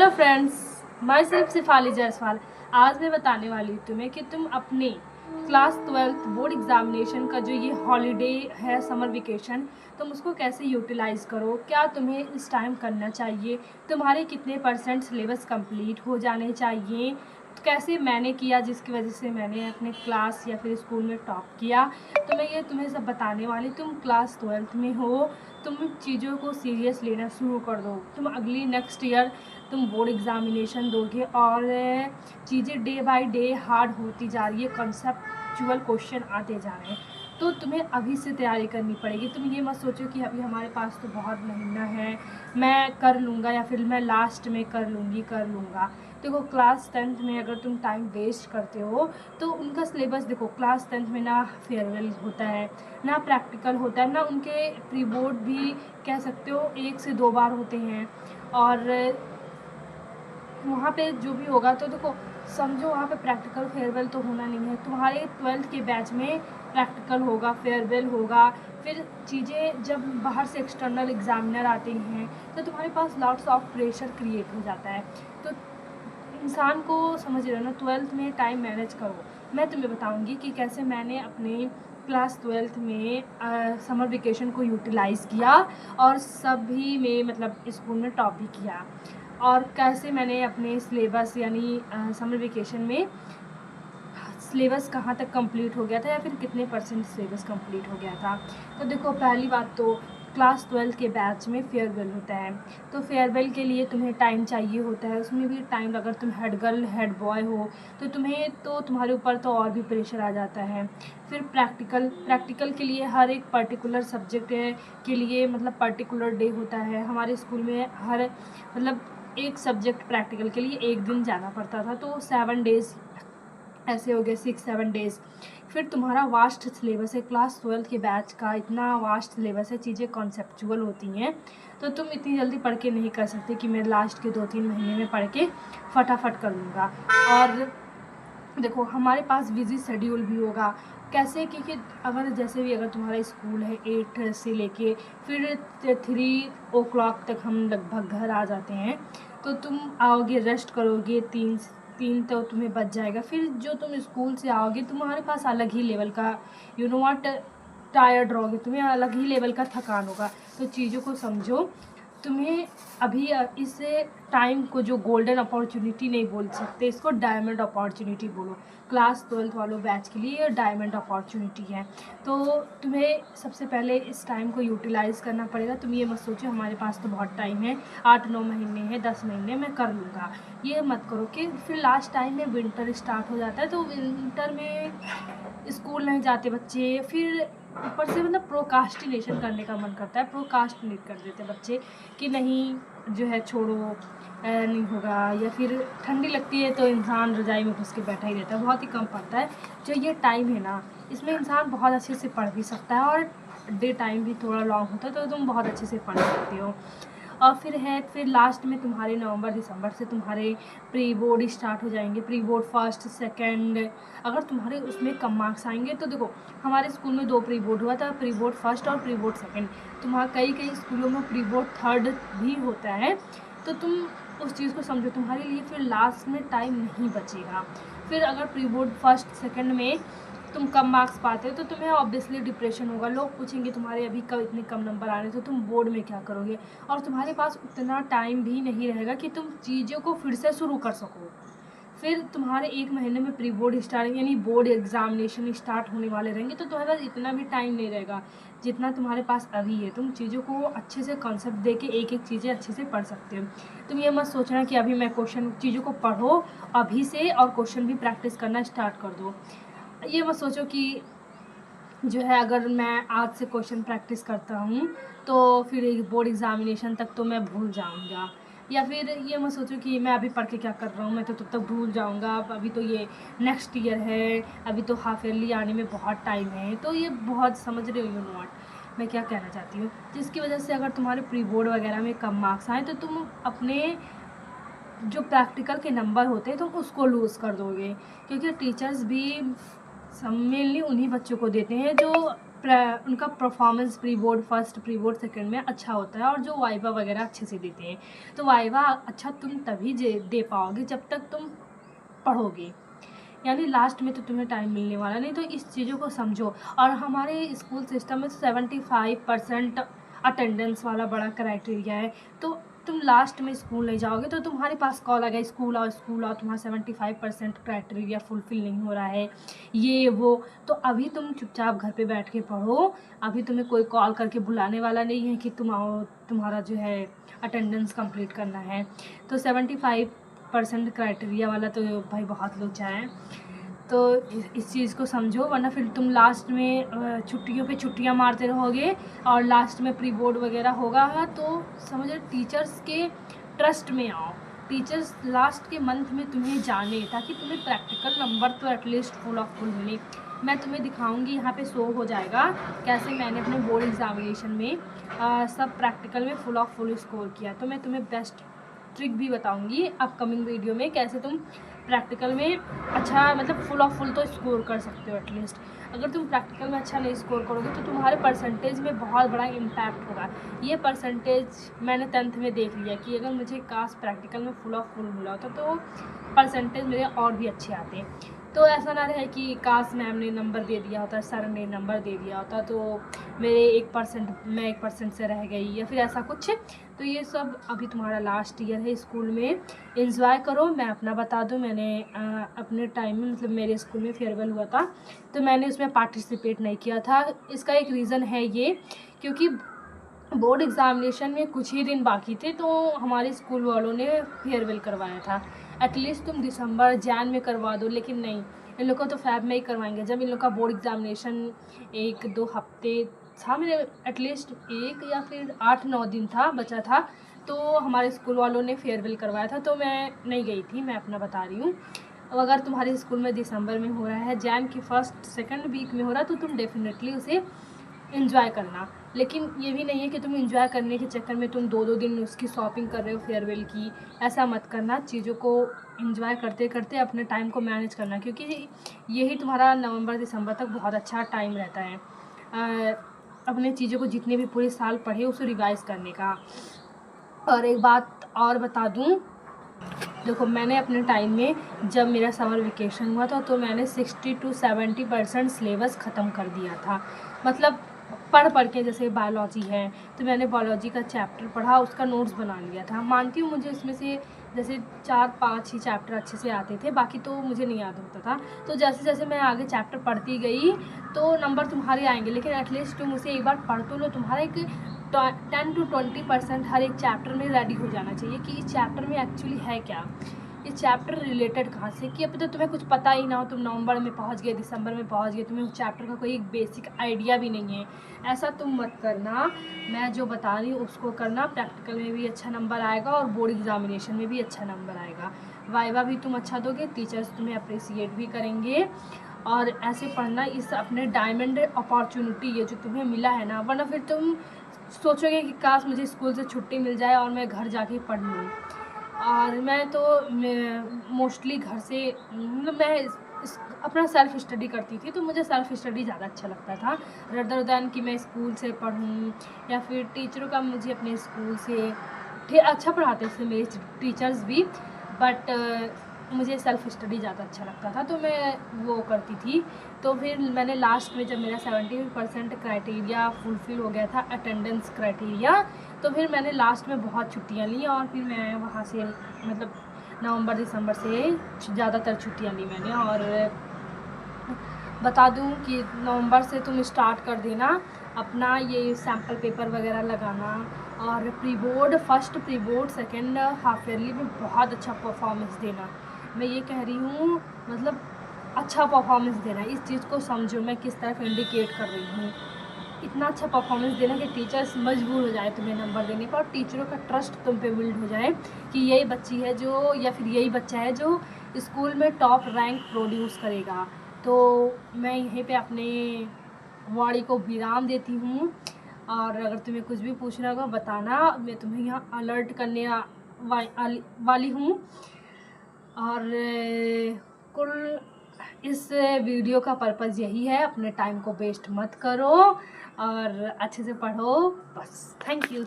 Hello friends, मैं सिर्फ सिफाली जायसवाल। आज मैं बताने वाली हूँ तुम्हें कि तुम अपने क्लास 12th बोर्ड एग्जामिनेशन का जो ये हॉलीडे है, समर वेकेशन, तुम उसको कैसे यूटिलाइज़ करो। क्या तुम्हें इस टाइम करना चाहिए, तुम्हारे कितने % सिलेबस कंप्लीट हो जाने चाहिए, तो कैसे मैंने किया जिसकी वजह से मैंने अपने क्लास या फिर स्कूल में टॉप किया। तो मैं ये तुम्हें सब बताने वाली। तुम क्लास 12th में हो, तुम चीज़ों को सीरियस लेना शुरू कर दो। तुम अगली नेक्स्ट ईयर तुम बोर्ड एग्ज़ामिनेशन दोगे और चीज़ें डे बाय डे हार्ड होती जा रही है, कॉन्सेप्चुअल क्वेश्चन आते जा रहे हैं। तो तुम्हें अभी से तैयारी करनी पड़ेगी। तुम ये मत सोचो कि अभी हमारे पास तो बहुत महीना है, मैं कर लूँगा या फिर मैं लास्ट में कर लूँगा। देखो, क्लास 10th में अगर तुम टाइम वेस्ट करते हो तो उनका सिलेबस देखो। क्लास 10th में ना फेयरवेल होता है, ना प्रैक्टिकल होता है, ना उनके प्री बोर्ड भी कह सकते हो 1 से 2 बार होते हैं। और वहाँ पे जो भी होगा तो देखो, समझो वहाँ पे प्रैक्टिकल फेयरवेल तो होना नहीं है। तुम्हारे 12th के बैच में प्रैक्टिकल होगा, फेयरवेल होगा, फिर चीज़ें जब बाहर से एक्सटर्नल एग्जामिनर आते हैं तो तुम्हारे पास लॉट्स ऑफ प्रेशर क्रिएट हो जाता है। तो इंसान को समझ रहे हो ना, 12th में टाइम मैनेज करो। मैं तुम्हें बताऊंगी कि कैसे मैंने अपने क्लास 12th में समर वेकेशन को यूटिलाइज़ किया और सभी में मतलब स्कूल में टॉप भी किया, और कैसे मैंने अपने सिलेबस यानी समर वेकेशन में सिलेबस कहाँ तक कंप्लीट हो गया था या फिर कितने % सिलेबस कंप्लीट हो गया था। तो देखो, पहली बात तो क्लास 12 के बैच में फेयरवेल होता है। तो फेयरवेल के लिए तुम्हें टाइम चाहिए होता है, उसमें भी टाइम। अगर तुम हेड गर्ल हेड बॉय हो तो तुम्हारे ऊपर तो और भी प्रेशर आ जाता है। फिर प्रैक्टिकल के लिए हर एक पर्टिकुलर सब्जेक्ट के लिए मतलब पर्टिकुलर डे होता है। हमारे स्कूल में हर मतलब एक सब्जेक्ट प्रैक्टिकल के लिए एक दिन जाना पड़ता था, तो 7 डेज़ ऐसे हो गए, 6-7 डेज़। फिर तुम्हारा वास्ट सिलेबस है, क्लास 12 के बैच का इतना वास्ट सिलेबस है, चीज़ें कॉन्सेप्चुअल होती हैं। तो तुम इतनी जल्दी पढ़ के नहीं कर सकते कि मैं लास्ट के 2-3 महीने में पढ़ के फटाफट कर लूँगा। और देखो, हमारे पास बिजी शेड्यूल भी होगा। कैसे, क्योंकि अगर तुम्हारा स्कूल है 8 से लेके फिर 3 o'clock तक हम लगभग घर आ जाते हैं, तो तुम आओगे, रेस्ट करोगे, 3 तो तुम्हें बच जाएगा। फिर जो तुम स्कूल से आओगे तुम्हारे पास अलग ही लेवल का टायर्ड रहोगे, तुम्हें अलग ही लेवल का थकान होगा। तो चीज़ों को समझो। तुम्हें अभी इस टाइम को जो गोल्डन अपॉर्चुनिटी नहीं बोल सकते, इसको डायमंड अपॉर्चुनिटी बोलो। क्लास 12th वालों बैच के लिए ये डायमंड अपॉर्चुनिटी है। तो तुम्हें सबसे पहले इस टाइम को यूटिलाइज़ करना पड़ेगा। तुम ये मत सोचो हमारे पास तो बहुत टाइम है, 8-9 महीने हैं, 10 महीने मैं कर लूँगा। ये मत करो कि फिर लास्ट टाइम में विंटर स्टार्ट हो जाता है, तो विंटर में स्कूल नहीं जाते बच्चे। फिर ऊपर से मतलब प्रोकास्टिनेशन करने का मन करता है, प्रोकास्टिनेट कर देते बच्चे कि नहीं जो है छोड़ो, नहीं होगा। या फिर ठंडी लगती है तो इंसान रज़ाई में घुस के बैठा ही रहता है, बहुत ही कम पढ़ता है। जो ये टाइम है ना, इसमें इंसान बहुत अच्छे से पढ़ भी सकता है, और डे टाइम भी थोड़ा लॉन्ग होता है तो तुम बहुत अच्छे से पढ़ सकते हो। और फिर लास्ट में तुम्हारे नवंबर-दिसंबर से तुम्हारे प्री बोर्ड स्टार्ट हो जाएंगे। प्री बोर्ड फर्स्ट सेकंड, अगर तुम्हारे उसमें कम मार्क्स आएंगे तो देखो, हमारे स्कूल में 2 प्री बोर्ड हुआ था, प्री बोर्ड फर्स्ट और प्री बोर्ड सेकंड। तुम्हारा कई स्कूलों में प्री बोर्ड थर्ड भी होता है। तो तुम उस चीज़ को समझो, तुम्हारे लिए फिर लास्ट में टाइम नहीं बचेगा। फिर अगर प्री बोर्ड फर्स्ट सेकंड में तुम कम मार्क्स पाते हो तो तुम्हें ऑब्वियसली डिप्रेशन होगा। लोग पूछेंगे तुम्हारे अभी कब इतने कम नंबर आ रहे, तो तुम बोर्ड में क्या करोगे। और तुम्हारे पास उतना टाइम भी नहीं रहेगा कि तुम चीज़ों को फिर से शुरू कर सको। फिर तुम्हारे 1 महीने में प्री बोर्ड स्टार्ट यानी बोर्ड एग्जामिनेशन स्टार्ट होने वाले रहेंगे, तो तुम्हारे पास इतना भी टाइम नहीं रहेगा जितना तुम्हारे पास अभी है। तुम चीज़ों को अच्छे से कॉन्सेप्ट दे के एक चीज़ें अच्छे से पढ़ सकते हो। तुम ये मत सोचना कि अभी मैं चीज़ों को पढ़ो अभी से और क्वेश्चन भी प्रैक्टिस करना स्टार्ट कर दो। ये मत सोचो कि जो है अगर मैं आज से क्वेश्चन प्रैक्टिस करता हूँ तो फिर बोर्ड एग्ज़ामिनेशन तक तो मैं भूल जाऊँगा। या फिर ये मत सोचो कि मैं अभी पढ़ के क्या कर रहा हूँ, मैं तो तब तक भूल जाऊँगा, अभी तो ये नेक्स्ट ईयर है, अभी तो हाफ ईयरली आने में बहुत टाइम है। तो ये बहुत, समझ रहे हो यू नो व्हाट मैं क्या कहना चाहती हूँ। जिसकी वजह से अगर तुम्हारे प्री बोर्ड वगैरह में कम मार्क्स आए तो तुम अपने जो प्रैक्टिकल के नंबर होते हैं तुम उसको लूज़ कर दोगे। क्योंकि टीचर्स भी सब मेनली उन्हीं बच्चों को देते हैं जो उनका performance pre board first, pre board second में अच्छा होता है और जो वाइवा वगैरह अच्छे से देते हैं। तो वाइवा अच्छा तुम तभी दे पाओगे जब तक तुम पढ़ोगे, यानी लास्ट में तो तुम्हें टाइम मिलने वाला नहीं। तो इस चीज़ों को समझो। और हमारे स्कूल सिस्टम में 75% अटेंडेंस वाला बड़ा क्राइटेरिया है। तो तुम लास्ट में स्कूल नहीं जाओगे तो तुम्हारे पास कॉल आ गया स्कूल आओ तुम्हारा 75% क्राइटेरिया फुलफिल नहीं हो रहा है, ये वो। तो अभी तुम चुपचाप घर पे बैठ के पढ़ो। अभी तुम्हें कोई कॉल करके बुलाने वाला नहीं है कि तुम आओ, तुम्हारा जो है अटेंडेंस कंप्लीट करना है। तो 75% क्राइटेरिया वाला तो भाई बहुत लोचा है। तो इस चीज़ को समझो, वरना फिर तुम लास्ट में छुट्टियों पे छुट्टियां मारते रहोगे और लास्ट में प्री बोर्ड वगैरह होगा तो समझो टीचर्स के ट्रस्ट में आओ। टीचर्स लास्ट के मंथ में तुम्हें जाने, ताकि तुम्हें प्रैक्टिकल नंबर तो एटलीस्ट फुल ऑफ फुल मिले। मैं तुम्हें दिखाऊंगी, यहाँ पे शो हो जाएगा कैसे मैंने अपने बोर्ड एग्जामिनेशन में सब प्रैक्टिकल में फुल ऑफ फुल स्कोर किया। तो मैं तुम्हें बेस्ट ट्रिक भी बताऊंगी अपकमिंग वीडियो में, कैसे तुम प्रैक्टिकल में अच्छा मतलब फुल ऑफ फुल तो स्कोर कर सकते हो एटलीस्ट। अगर तुम प्रैक्टिकल में अच्छा नहीं स्कोर करोगे तो तुम्हारे परसेंटेज में बहुत बड़ा इम्पैक्ट होगा। ये परसेंटेज मैंने 10th में देख लिया कि अगर मुझे काश प्रैक्टिकल में फुल ऑफ फुल मिला होता तो परसेंटेज मेरे और भी अच्छे आते। तो ऐसा ना रहे कि काश मैम ने नंबर दे दिया होता, सर ने नंबर दे दिया होता तो मेरे 1% मैं 1% से रह गई या फिर ऐसा कुछ। तो ये सब अभी तुम्हारा लास्ट ईयर है स्कूल में, एंजॉय करो। मैं अपना बता दूं, मैंने अपने टाइम में मतलब मेरे स्कूल में फेयरवेल हुआ था तो मैंने उसमें पार्टिसिपेट नहीं किया था। इसका एक रीज़न है ये, क्योंकि बोर्ड एग्ज़ामिनेशन में कुछ ही दिन बाकी थे तो हमारे स्कूल वालों ने फेयरवेल करवाया था। एटलीस्ट तुम दिसंबर जैन में करवा दो, लेकिन नहीं, इन लोग को तो फ़ैब में ही करवाएंगे। जब इन लोग का बोर्ड एग्ज़ामिनेशन 1-2 हफ्ते था, मेरे एटलीस्ट 1 या फिर 8-9 दिन था बचा था, तो हमारे स्कूल वालों ने फेयरवेल करवाया था तो मैं नहीं गई थी। मैं अपना बता रही हूँ। अगर तुम्हारे स्कूल में दिसंबर में हो रहा है, जैन की फर्स्ट सेकंड वीक में हो रहा है, तो तुम डेफिनेटली उसे इन्जॉय करना। लेकिन ये भी नहीं है कि तुम इन्जॉय करने के चक्कर में तुम 2-2 दिन उसकी शॉपिंग कर रहे हो फेयरवेल की, ऐसा मत करना। चीज़ों को इन्जॉय करते करते अपने टाइम को मैनेज करना, क्योंकि यही तुम्हारा नवंबर दिसंबर तक बहुत अच्छा टाइम रहता है अपने चीज़ों को जितने भी पूरे साल पढ़े उसे रिवाइज करने का। और एक बात और बता दूँ, देखो मैंने अपने टाइम में जब मेरा समर वेकेशन हुआ था तो मैंने 60 to 70% सिलेबस ख़त्म कर दिया था। मतलब पढ़ के, जैसे बायोलॉजी है तो मैंने बायोलॉजी का चैप्टर पढ़ा, उसका नोट्स बना लिया था। मानती हूँ मुझे उसमें से जैसे 4-5 ही चैप्टर अच्छे से आते थे, बाकी तो मुझे नहीं याद होता था। तो जैसे जैसे मैं आगे चैप्टर पढ़ती गई तो नंबर तुम्हारे आएंगे, लेकिन एटलीस्ट तुम उसे एक बार पढ़ तो लो। तुम्हारा एक 10 to 20% हर एक चैप्टर में रेडी हो जाना चाहिए कि इस चैप्टर में एक्चुअली है क्या, इस चैप्टर रिलेटेड कहाँ से। कि अब तो तुम्हें कुछ पता ही ना हो, तुम नवंबर में पहुँच गए, दिसंबर में पहुँच गए, तुम्हें उस चैप्टर का कोई एक बेसिक आइडिया भी नहीं है। ऐसा तुम मत करना। मैं जो बता रही हूँ उसको करना, प्रैक्टिकल में भी अच्छा नंबर आएगा और बोर्ड एग्जामिनेशन में भी अच्छा नंबर आएगा। वाइवा भी तुम अच्छा दोगे, टीचर्स तुम्हें अप्रिसिएट भी करेंगे। और ऐसे पढ़ना, इस अपने डायमंड अपॉर्चुनिटी ये जो तुम्हें मिला है ना, वरना फिर तुम सोचोगे कि काश मुझे स्कूल से छुट्टी मिल जाए और मैं घर जाके पढ़ लूँ। और मैं तो मोस्टली घर से मतलब मैं अपना सेल्फ़ स्टडी करती थी, तो मुझे सेल्फ़ स्टडी ज़्यादा अच्छा लगता था रदर दैन कि मैं स्कूल से पढ़ूँ या फिर टीचरों का। मुझे अपने स्कूल से अच्छा पढ़ाते थे मेरे टीचर्स भी, बट मुझे सेल्फ़ स्टडी ज़्यादा अच्छा लगता था तो मैं वो करती थी। तो फिर मैंने लास्ट में जब मेरा 70% क्राइटेरिया फुलफ़िल हो गया था, अटेंडेंस क्राइटेरिया, तो फिर मैंने लास्ट में बहुत छुट्टियाँ ली और फिर मैं वहाँ से मतलब नवंबर दिसंबर से ज़्यादातर छुट्टियाँ ली मैंने। और बता दूं कि नवंबर से तुम स्टार्ट कर देना अपना ये सैम्पल पेपर वगैरह लगाना, और pre board first, pre board second, half yearly में बहुत अच्छा परफॉर्मेंस देना। मैं ये कह रही हूँ, मतलब अच्छा परफॉर्मेंस देना। इस चीज़ को समझो मैं किस तरफ इंडिकेट कर रही हूँ। इतना अच्छा परफॉर्मेंस देना कि टीचर्स मजबूर हो जाए तुम्हें नंबर देने पर, और टीचरों का ट्रस्ट तुम पे बिल्ड हो जाए कि यही बच्ची है जो, या फिर यही बच्चा है जो स्कूल में टॉप रैंक प्रोड्यूस करेगा। तो मैं यहीं पे अपने वाणी को विराम देती हूँ, और अगर तुम्हें कुछ भी पूछना होगा बताना, मैं तुम्हें यहाँ अलर्ट करने वाली हूँ। और कुल इस वीडियो का पर्पज़ यही है, अपने टाइम को वेस्ट मत करो और अच्छे से पढ़ो बस। Thank you.